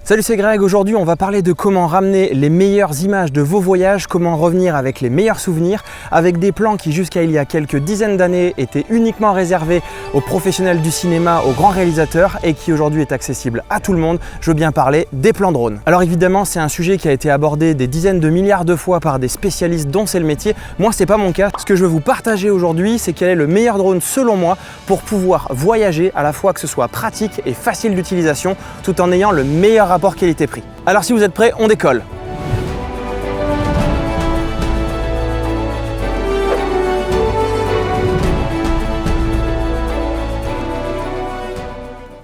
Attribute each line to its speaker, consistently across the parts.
Speaker 1: Salut, c'est Greg. Aujourd'hui, on va parler de comment ramener les meilleures images de vos voyages, comment revenir avec les meilleurs souvenirs, avec des plans qui jusqu'à il y a quelques dizaines d'années étaient uniquement réservés aux professionnels du cinéma, aux grands réalisateurs et qui aujourd'hui est accessible à tout le monde. Je veux bien parler des plans drones. Alors évidemment, c'est un sujet qui a été abordé des dizaines de milliards de fois par des spécialistes dont c'est le métier. Moi, c'est pas mon cas. Ce que je veux vous partager aujourd'hui, c'est quel est le meilleur drone selon moi pour pouvoir voyager, à la fois que ce soit pratique et facile d'utilisation, tout en ayant le meilleur rapport qualité-prix. Alors si vous êtes prêts, on décolle.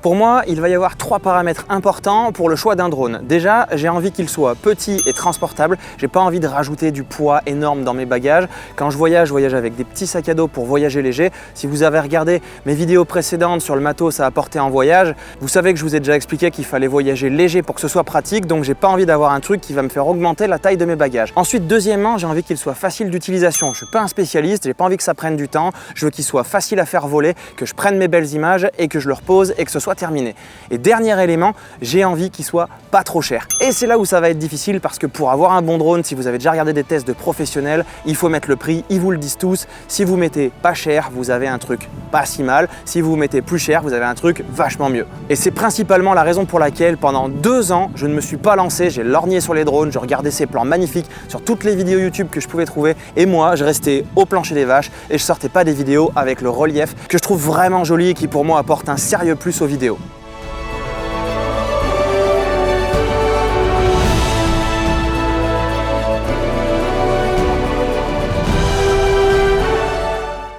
Speaker 1: Pour moi, il va y avoir trois paramètres importants pour le choix d'un drone. Déjà, j'ai envie qu'il soit petit et transportable. J'ai pas envie de rajouter du poids énorme dans mes bagages. Quand je voyage avec des petits sacs à dos pour voyager léger. Si vous avez regardé mes vidéos précédentes sur le matos à apporter en voyage, vous savez que je vous ai déjà expliqué qu'il fallait voyager léger pour que ce soit pratique. Donc j'ai pas envie d'avoir un truc qui va me faire augmenter la taille de mes bagages. Ensuite, deuxièmement, j'ai envie qu'il soit facile d'utilisation. Je suis pas un spécialiste, j'ai pas envie que ça prenne du temps. Je veux qu'il soit facile à faire voler, que je prenne mes belles images et que je le repose et que ce soit terminé. Et dernier élément, j'ai envie qu'il soit pas trop cher. Et c'est là où ça va être difficile parce que pour avoir un bon drone, si vous avez déjà regardé des tests de professionnels, il faut mettre le prix, ils vous le disent tous. Si vous mettez pas cher, vous avez un truc pas si mal. Si vous mettez plus cher, vous avez un truc vachement mieux. Et c'est principalement la raison pour laquelle pendant 2 ans, je ne me suis pas lancé, j'ai lorgné sur les drones, je regardais ces plans magnifiques sur toutes les vidéos YouTube que je pouvais trouver. Et moi, je restais au plancher des vaches et je sortais pas des vidéos avec le relief que je trouve vraiment joli et qui pour moi apporte un sérieux plus aux vidéos.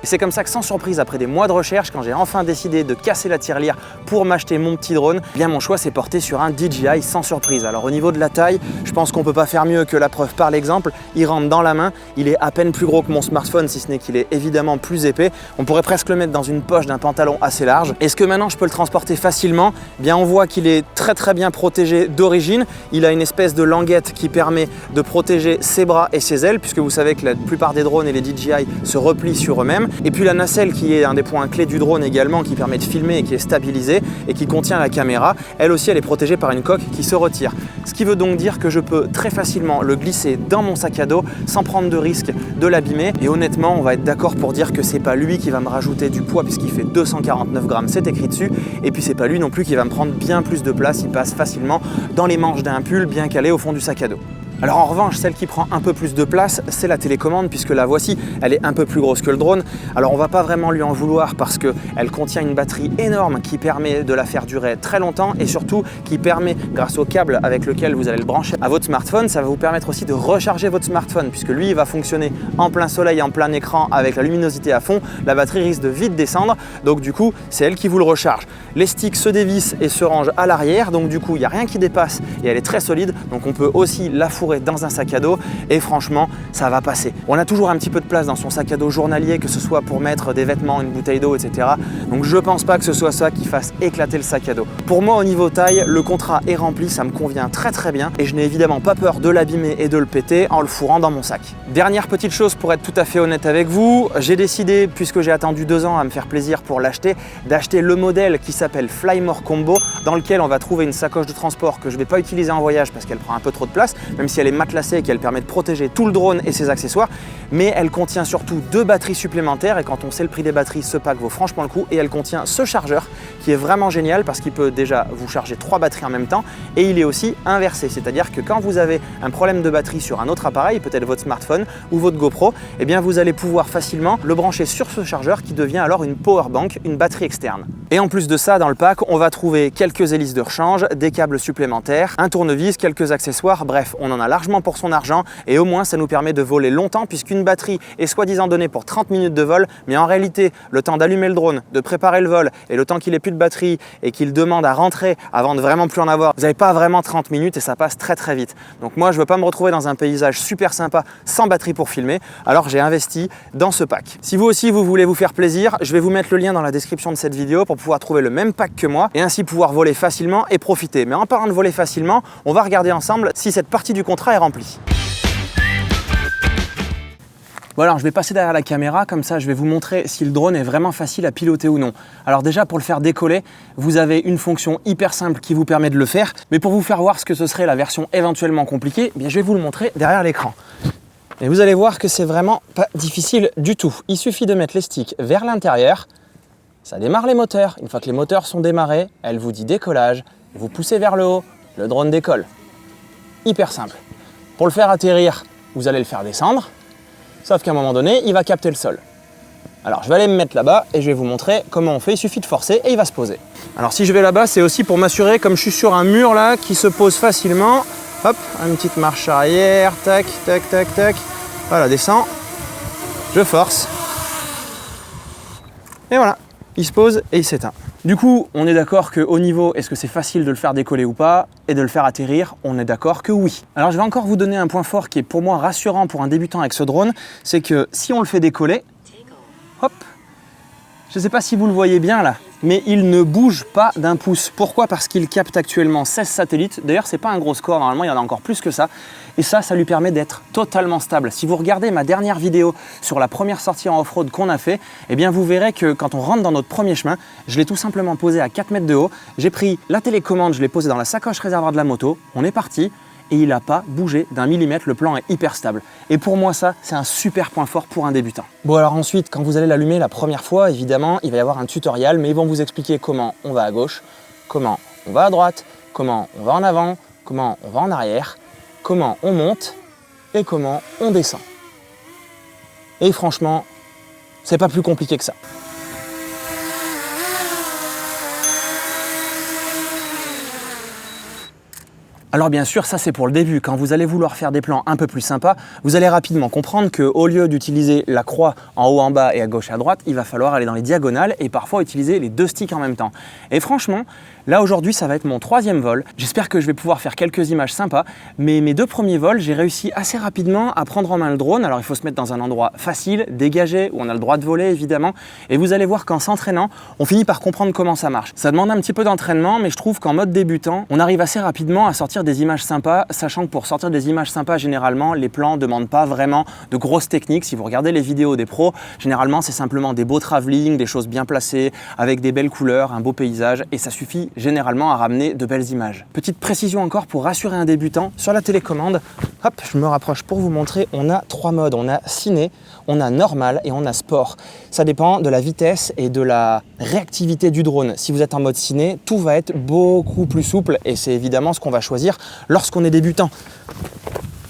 Speaker 1: Et c'est comme ça que sans surprise, après des mois de recherche, quand j'ai enfin décidé de casser la tirelire pour m'acheter mon petit drone, eh bien mon choix s'est porté sur un DJI sans surprise. Alors au niveau de la taille, je pense qu'on peut pas faire mieux que la preuve par l'exemple. Il rentre dans la main, il est à peine plus gros que mon smartphone, si ce n'est qu'il est évidemment plus épais. On pourrait presque le mettre dans une poche d'un pantalon assez large. Est-ce que maintenant je peux le transporter facilement? Eh bien on voit qu'il est très bien protégé d'origine. Il a une espèce de languette qui permet de protéger ses bras et ses ailes, puisque vous savez que la plupart des drones et les DJI se replient sur eux-mêmes. Et puis la nacelle qui est un des points clés du drone également, qui permet de filmer et qui est stabilisée et qui contient la caméra, elle aussi elle est protégée par une coque qui se retire. Ce qui veut donc dire que je peux très facilement le glisser dans mon sac à dos sans prendre de risque de l'abîmer. Et honnêtement, on va être d'accord pour dire que c'est pas lui qui va me rajouter du poids puisqu'il fait 249 grammes, c'est écrit dessus. Et puis c'est pas lui non plus qui va me prendre bien plus de place, il passe facilement dans les manches d'un pull bien calé au fond du sac à dos. Alors en revanche, celle qui prend un peu plus de place, c'est la télécommande puisque la voici, elle est un peu plus grosse que le drone. Alors on va pas vraiment lui en vouloir parce qu'elle contient une batterie énorme qui permet de la faire durer très longtemps et surtout qui permet, grâce au câble avec lequel vous allez le brancher à votre smartphone, ça va vous permettre aussi de recharger votre smartphone puisque lui il va fonctionner en plein soleil, en plein écran avec la luminosité à fond. La batterie risque de vite descendre, donc du coup c'est elle qui vous le recharge. Les sticks se dévissent et se rangent à l'arrière, donc du coup il n'y a rien qui dépasse et elle est très solide, donc on peut aussi la fourrer dans un sac à dos et franchement ça va passer. On a toujours un petit peu de place dans son sac à dos journalier, que ce soit pour mettre des vêtements, une bouteille d'eau, etc. Donc je pense pas que ce soit ça qui fasse éclater le sac à dos. Pour moi au niveau taille, le contrat est rempli, ça me convient très bien et je n'ai évidemment pas peur de l'abîmer et de le péter en le fourrant dans mon sac. Dernière petite chose pour être tout à fait honnête avec vous, j'ai décidé, puisque j'ai attendu 2 ans à me faire plaisir pour l'acheter, d'acheter le modèle qui s'appelle Flymore Combo, dans lequel on va trouver une sacoche de transport que je vais pas utiliser en voyage parce qu'elle prend un peu trop de place, même si elle est matelassée et qu'elle permet de protéger tout le drone et ses accessoires, mais elle contient surtout 2 batteries supplémentaires et quand on sait le prix des batteries, ce pack vaut franchement le coup et elle contient ce chargeur qui est vraiment génial parce qu'il peut déjà vous charger 3 batteries en même temps et il est aussi inversé, c'est-à-dire que quand vous avez un problème de batterie sur un autre appareil, peut-être votre smartphone ou votre GoPro, eh bien vous allez pouvoir facilement le brancher sur ce chargeur qui devient alors une power bank, une batterie externe. Et en plus de ça, dans le pack, on va trouver quelques hélices de rechange, des câbles supplémentaires, un tournevis, quelques accessoires, bref, on en a largement pour son argent et au moins ça nous permet de voler longtemps puisqu'une batterie est soi-disant donnée pour 30 minutes de vol, mais en réalité, le temps d'allumer le drone, de préparer le vol et le temps qu'il ait plus de batterie et qu'il demande à rentrer avant de vraiment plus en avoir, vous n'avez pas vraiment 30 minutes et ça passe très vite. Donc moi, je veux pas me retrouver dans un paysage super sympa sans batterie pour filmer, alors j'ai investi dans ce pack. Si vous aussi, vous voulez vous faire plaisir, je vais vous mettre le lien dans la description de cette vidéo pour pouvoir trouver le même pack que moi et ainsi pouvoir voler facilement et profiter. Mais en parlant de voler facilement, on va regarder ensemble si cette partie du contrat est remplie. Bon alors je vais passer derrière la caméra, comme ça je vais vous montrer si le drone est vraiment facile à piloter ou non. Alors déjà pour le faire décoller, vous avez une fonction hyper simple qui vous permet de le faire, mais pour vous faire voir ce que ce serait la version éventuellement compliquée, eh bien, je vais vous le montrer derrière l'écran. Et vous allez voir que c'est vraiment pas difficile du tout. Il suffit de mettre les sticks vers l'intérieur, ça démarre les moteurs. Une fois que les moteurs sont démarrés, elle vous dit décollage, vous poussez vers le haut, le drone décolle. Hyper simple. Pour le faire atterrir, vous allez le faire descendre. Sauf qu'à un moment donné, il va capter le sol. Alors je vais aller me mettre là-bas et je vais vous montrer comment on fait. Il suffit de forcer et il va se poser. Alors si je vais là-bas, c'est aussi pour m'assurer, comme je suis sur un mur là, qui se pose facilement. Hop, une petite marche arrière, tac, tac, tac, tac. Voilà, descend. Je force. Et voilà, il se pose et il s'éteint. Du coup, on est d'accord qu'au niveau, est-ce que c'est facile de le faire décoller ou pas, et de le faire atterrir, on est d'accord que oui. Alors je vais encore vous donner un point fort qui est pour moi rassurant pour un débutant avec ce drone, c'est que si on le fait décoller, hop, je ne sais pas si vous le voyez bien là, mais il ne bouge pas d'un pouce. Pourquoi? Parce qu'il capte actuellement 16 satellites. D'ailleurs, c'est pas un gros score, normalement il y en a encore plus que ça. Et ça lui permet d'être totalement stable. Si vous regardez ma dernière vidéo sur la première sortie en off-road qu'on a fait, eh bien vous verrez que quand on rentre dans notre premier chemin, je l'ai tout simplement posé à 4 mètres de haut. J'ai pris la télécommande, je l'ai posée dans la sacoche réservoir de la moto. On est parti. Et il n'a pas bougé d'un millimètre, le plan est hyper stable. Et pour moi ça, c'est un super point fort pour un débutant. Bon alors ensuite, quand vous allez l'allumer la première fois, évidemment, il va y avoir un tutoriel, mais ils vont vous expliquer comment on va à gauche, comment on va à droite, comment on va en avant, comment on va en arrière, comment on monte et comment on descend. Et franchement, c'est pas plus compliqué que ça. Alors bien sûr, ça c'est pour le début. Quand vous allez vouloir faire des plans un peu plus sympas, vous allez rapidement comprendre qu'au lieu d'utiliser la croix en haut, en bas et à gauche et à droite, il va falloir aller dans les diagonales et parfois utiliser les deux sticks en même temps. Et franchement, là aujourd'hui, ça va être mon 3e vol. J'espère que je vais pouvoir faire quelques images sympas, mais mes 2 premiers vols, j'ai réussi assez rapidement à prendre en main le drone. Alors il faut se mettre dans un endroit facile, dégagé, où on a le droit de voler évidemment. Et vous allez voir qu'en s'entraînant, on finit par comprendre comment ça marche. Ça demande un petit peu d'entraînement, mais je trouve qu'en mode débutant, on arrive assez rapidement à sortir des images sympas, sachant que pour sortir des images sympas, généralement, les plans ne demandent pas vraiment de grosses techniques. Si vous regardez les vidéos des pros, généralement, c'est simplement des beaux travelling, des choses bien placées, avec des belles couleurs, un beau paysage, et ça suffit généralement à ramener de belles images. Petite précision encore pour rassurer un débutant, sur la télécommande, hop, je me rapproche pour vous montrer, on a 3 modes. On a ciné, on a normal et on a sport. Ça dépend de la vitesse et de la réactivité du drone. Si vous êtes en mode ciné, tout va être beaucoup plus souple et c'est évidemment ce qu'on va choisir lorsqu'on est débutant.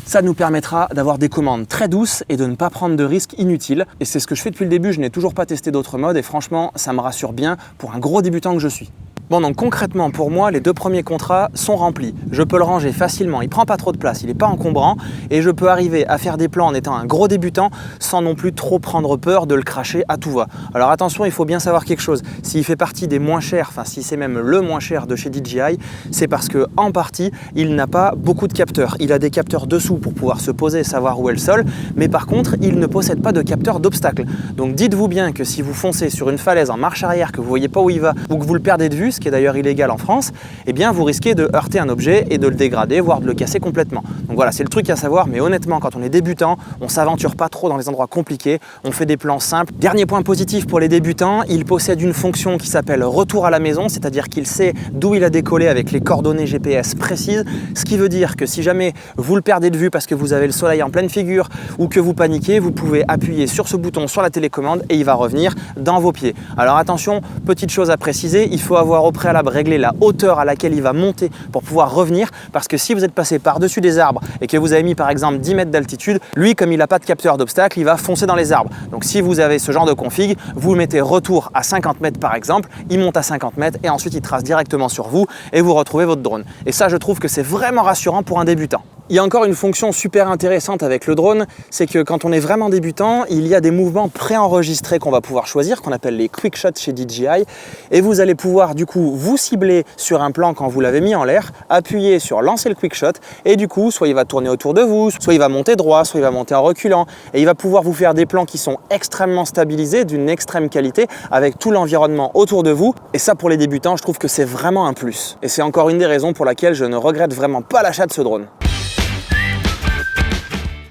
Speaker 1: Ça nous permettra d'avoir des commandes très douces et de ne pas prendre de risques inutiles. Et c'est ce que je fais depuis le début, je n'ai toujours pas testé d'autres modes et franchement, ça me rassure bien pour un gros débutant que je suis. Bon, donc concrètement, pour moi, les 2 premiers contrats sont remplis. Je peux le ranger facilement, il prend pas trop de place, il n'est pas encombrant et je peux arriver à faire des plans en étant un gros débutant sans non plus trop prendre peur de le cracher à tout va. Alors attention, il faut bien savoir quelque chose. S'il fait partie des moins chers, enfin si c'est même le moins cher de chez DJI, c'est parce que en partie, il n'a pas beaucoup de capteurs. Il a des capteurs dessous pour pouvoir se poser et savoir où est le sol, mais par contre, il ne possède pas de capteur d'obstacle. Donc dites-vous bien que si vous foncez sur une falaise en marche arrière, que vous voyez pas où il va ou que vous le perdez de vue, ce qui est d'ailleurs illégal en France, eh bien vous risquez de heurter un objet et de le dégrader, voire de le casser complètement. Donc voilà, c'est le truc à savoir, mais honnêtement, quand on est débutant, on s'aventure pas trop dans les endroits compliqués, on fait des plans simples. Dernier point positif pour les débutants, il possède une fonction qui s'appelle retour à la maison, c'est-à-dire qu'il sait d'où il a décollé avec les coordonnées GPS précises, ce qui veut dire que si jamais vous le perdez de vue parce que vous avez le soleil en pleine figure ou que vous paniquez, vous pouvez appuyer sur ce bouton sur la télécommande et il va revenir dans vos pieds. Alors attention, petite chose à préciser, il faut avoir au préalable régler la hauteur à laquelle il va monter pour pouvoir revenir, parce que si vous êtes passé par-dessus des arbres et que vous avez mis par exemple 10 mètres d'altitude, lui comme il n'a pas de capteur d'obstacle, il va foncer dans les arbres. Donc si vous avez ce genre de config, vous mettez retour à 50 mètres par exemple, il monte à 50 mètres et ensuite il trace directement sur vous et vous retrouvez votre drone. Et ça, je trouve que c'est vraiment rassurant pour un débutant. Il y a encore une fonction super intéressante avec le drone, c'est que quand on est vraiment débutant, il y a des mouvements préenregistrés qu'on va pouvoir choisir, qu'on appelle les quick shots chez DJI, et vous allez pouvoir du coup vous cibler sur un plan quand vous l'avez mis en l'air, appuyer sur lancer le quick shot, et du coup soit il va tourner autour de vous, soit il va monter droit, soit il va monter en reculant, et il va pouvoir vous faire des plans qui sont extrêmement stabilisés, d'une extrême qualité, avec tout l'environnement autour de vous, et ça pour les débutants, je trouve que c'est vraiment un plus. Et c'est encore une des raisons pour laquelle je ne regrette vraiment pas l'achat de ce drone.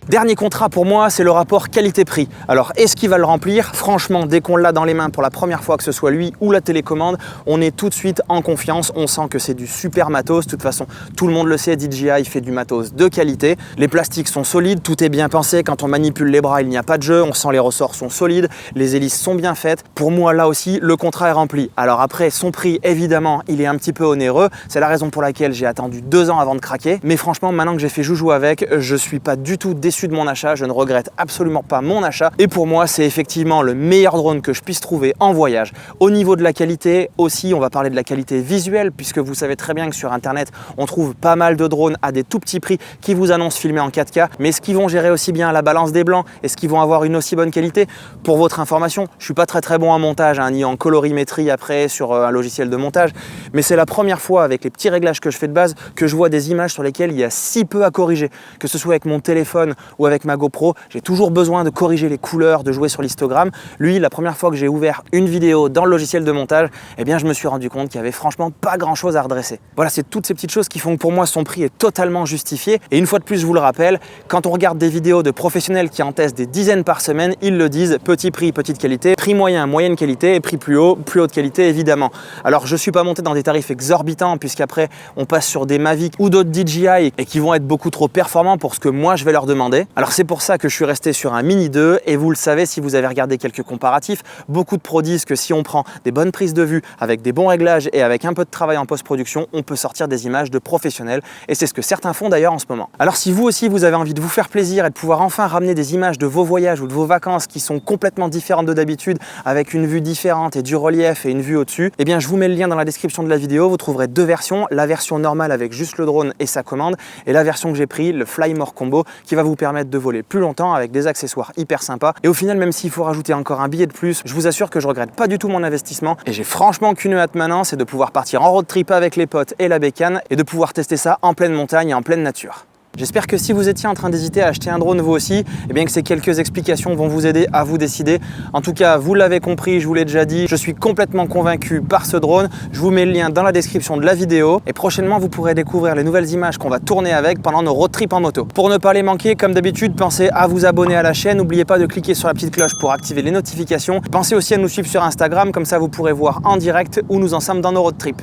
Speaker 1: Dernier contrat pour moi, c'est le rapport qualité-prix. Alors, est-ce qu'il va le remplir? Franchement, dès qu'on l'a dans les mains pour la première fois, que ce soit lui ou la télécommande, on est tout de suite en confiance. On sent que c'est du super matos. De toute façon, tout le monde le sait, DJI fait du matos de qualité. Les plastiques sont solides, tout est bien pensé. Quand on manipule les bras, il n'y a pas de jeu. On sent les ressorts sont solides, les hélices sont bien faites. Pour moi, là aussi, le contrat est rempli. Alors après, son prix, évidemment, il est un petit peu onéreux. C'est la raison pour laquelle j'ai attendu 2 ans avant de craquer. Mais franchement, maintenant que j'ai fait joujou avec, je suis pas du tout déçu de mon achat. Je ne regrette absolument pas mon achat. Et pour moi, c'est effectivement le meilleur drone que je puisse trouver en voyage. Au niveau de la qualité aussi, on va parler de la qualité visuelle, puisque vous savez très bien que sur Internet, on trouve pas mal de drones à des tout petits prix qui vous annoncent filmer en 4K. Mais est-ce qu'ils vont gérer aussi bien la balance des blancs? Est-ce qu'ils vont avoir une aussi bonne qualité? Pour votre information, je suis pas très bon en montage, hein, ni en colorimétrie après sur un logiciel de montage, mais c'est la première fois avec les petits réglages que je fais de base que je vois des images sur lesquelles il y a si peu à corriger. Que ce soit avec mon téléphone ou avec ma GoPro, j'ai toujours besoin de corriger les couleurs, de jouer sur l'histogramme. Lui, la première fois que j'ai ouvert une vidéo dans le logiciel de montage, eh bien je me suis rendu compte qu'il y avait franchement pas grand chose à redresser. Voilà, c'est toutes ces petites choses qui font que pour moi son prix est totalement justifié. Et une fois de plus, je vous le rappelle, quand on regarde des vidéos de professionnels qui en testent des dizaines par semaine, ils le disent, petit prix, petite qualité, prix moyen, moyenne qualité, et prix plus haut, plus haute qualité évidemment. Alors je suis pas monté dans des tarifs exorbitants puisqu'après on passe sur des Mavic ou d'autres DJI et qui vont être beaucoup trop performants pour ce que moi je vais leur demander. Alors c'est pour ça que je suis resté sur un Mini 2 et vous le savez si vous avez regardé quelques comparatifs, beaucoup de pros disent que si on prend des bonnes prises de vue avec des bons réglages et avec un peu de travail en post-production, on peut sortir des images de professionnels et c'est ce que certains font d'ailleurs en ce moment. Alors si vous aussi vous avez envie de vous faire plaisir et de pouvoir enfin ramener des images de vos voyages ou de vos vacances qui sont complètement différentes de d'habitude avec une vue différente et du relief et une vue au-dessus, eh bien je vous mets le lien dans la description de la vidéo. Vous trouverez 2 versions, la version normale avec juste le drone et sa commande et la version que j'ai pris, le Fly More Combo, qui va vous permettre de voler plus longtemps avec des accessoires hyper sympas. Et au final, même s'il faut rajouter encore un billet de plus, je vous assure que je regrette pas du tout mon investissement et j'ai franchement qu'une hâte maintenant, c'est de pouvoir partir en road trip avec les potes et la bécane et de pouvoir tester ça en pleine montagne et en pleine nature. J'espère que si vous étiez en train d'hésiter à acheter un drone vous aussi, eh bien que ces quelques explications vont vous aider à vous décider. En tout cas, vous l'avez compris, je vous l'ai déjà dit, je suis complètement convaincu par ce drone. Je vous mets le lien dans la description de la vidéo et prochainement vous pourrez découvrir les nouvelles images qu'on va tourner avec pendant nos road trips en moto. Pour ne pas les manquer, comme d'habitude, pensez à vous abonner à la chaîne. N'oubliez pas de cliquer sur la petite cloche pour activer les notifications. Pensez aussi à nous suivre sur Instagram, comme ça vous pourrez voir en direct où nous en sommes dans nos road trips.